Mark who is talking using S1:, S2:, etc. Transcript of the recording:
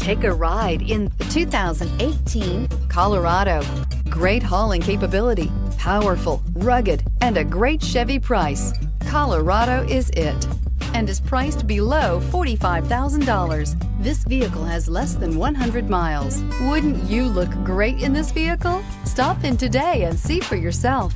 S1: Take a ride in the 2018 Colorado. Great hauling capability, powerful, rugged, and a great Chevy price. Colorado is it, and is priced below $45,000. This vehicle has less than 100 miles. Wouldn't you look great in this vehicle? Stop in today and see for yourself.